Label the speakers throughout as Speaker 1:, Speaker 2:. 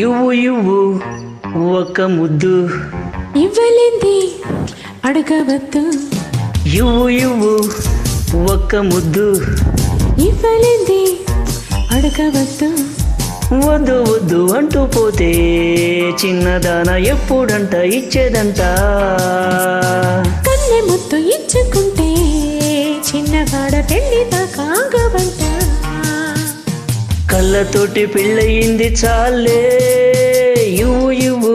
Speaker 1: ఇవ్వు ఇవ్వు ఒక ముద్దు,
Speaker 2: ఇవ్వలేంది అడగవద్దు.
Speaker 1: ఇవ్వు ఇవ్వు ఒక ముద్దు,
Speaker 2: ఇవ్వలేంది అడగవద్దు.
Speaker 1: వద్దు వద్దు అంటూ పోతే చిన్నదాన ఎప్పుడంట ఇచ్చేదంట.
Speaker 2: కన్నె ముద్దు ఇచ్చుకుంటే చిన్నవాడ పెళ్లి దాకా ఆగవంట.
Speaker 1: కళ్ళతోటి పెళ్ళయింది చాలే, ఇవ్వు ఇవ్వు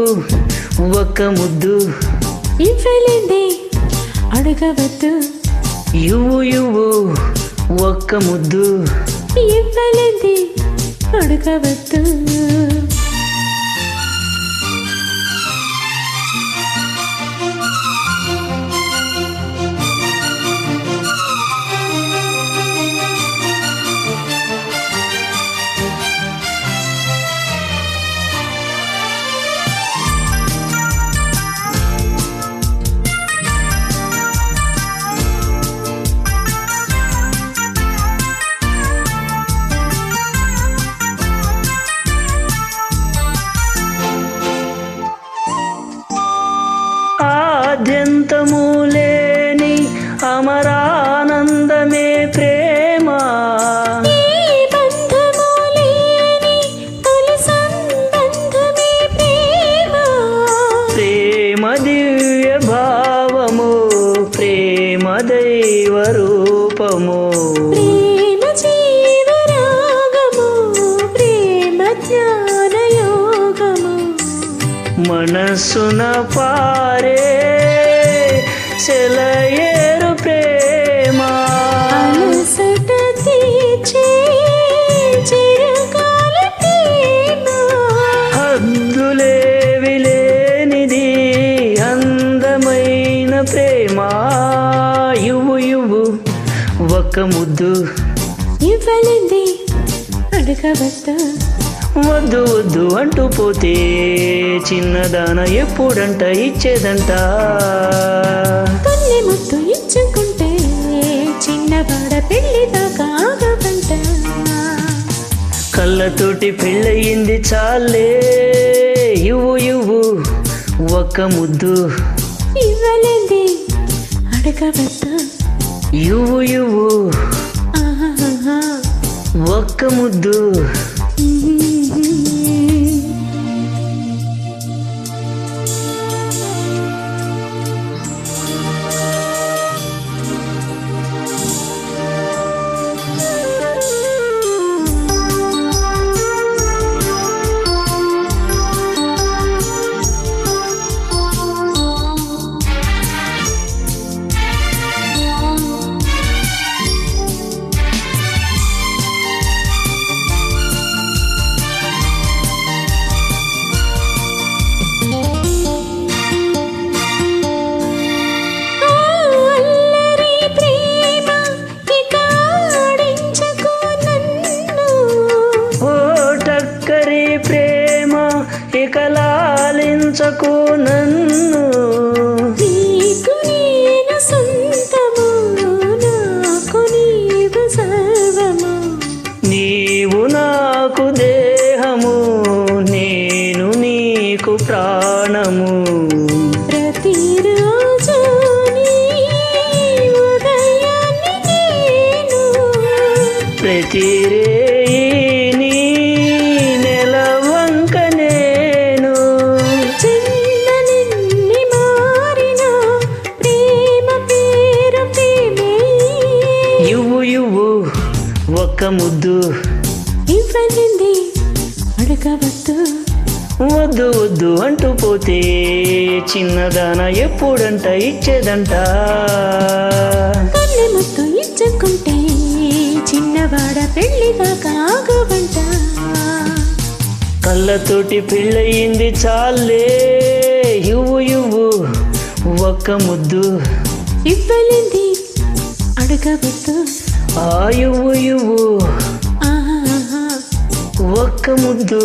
Speaker 1: ఒక్క ముద్దు,
Speaker 2: ఇవ్వలేంది అడగవద్దు.
Speaker 1: ఇవ్వు ఇవ్వు ఒక్క ముద్దు,
Speaker 2: ఇవ్వలేంది అడగవద్దు.
Speaker 1: ఆద్యంతము లేని అమరానందమే ప్రేమ.
Speaker 2: ఈ బంధము లేని తొలి సంబంధమే ప్రేమ.
Speaker 1: ప్రేమ దివ్య భావము, ప్రేమ దైవ రూపము,
Speaker 2: ప్రేమ జీవరాగము, ప్రేమ జ్ఞాన యోగము.
Speaker 1: మనస్సున పారే సెలయేరు ప్రేమ.
Speaker 2: అలసట తీర్చే చిరకాల ప్రేమ.
Speaker 1: హద్దులేవి లేనిది అందమైన ప్రేమ. ఇవ్వు ఇవ్వు ఒక్క ముద్దు,
Speaker 2: ఇవ్వలేంది అడగవద్దు.
Speaker 1: వద్దు వద్దు అంటూ పోతే చిన్నదాన ఎప్పుడంట ఇచ్చేదంట.
Speaker 2: కన్నె ముద్దు ఇచ్చుకుంటే చిన్నవాడ పెళ్లి దాకా ఆగవంట.
Speaker 1: కళ్ళతోటి పెళ్ళయింది చాలే, ఇవ్వు ఇవ్వు ఒక్క ముద్దు,
Speaker 2: ఇవ్వలేంది అడగవద్దు.
Speaker 1: ఇవ్వు ఇవ్వు
Speaker 2: ఆహాహా.
Speaker 1: ఒక్క ముద్దు. ఇక లాలించకు నన్ను,
Speaker 2: నీకు నేను సొంతము, నాకు నీవు సర్వము.
Speaker 1: నీవు నాకు దేహము, నేను నీకు ప్రాణము.
Speaker 2: ప్రతిరోజు నీ ఉదయాన్ని నేను,
Speaker 1: ప్రతిరే ఒక్క ముద్దు,
Speaker 2: ఇవ్వలేంది అడగవద్దు.
Speaker 1: వద్దు వద్దు అంటూ పోతే చిన్నదాన ఎప్పుడంట ఇచ్చేదంట.
Speaker 2: కన్నె ముద్దు ఇచ్చుకుంటే చిన్నవాడ పెళ్లి దాకా ఆగవంట.
Speaker 1: కళ్ళతోటి పెళ్ళయింది చాలే, ఇవ్వు ఇవ్వు ఒక్క ముద్దు,
Speaker 2: ఇవ్వలేంది అడగవద్దు.
Speaker 1: ఆ ఇవ్వు ఇవ్వు
Speaker 2: ఆహాహా.
Speaker 1: ఒక్క ముద్దు.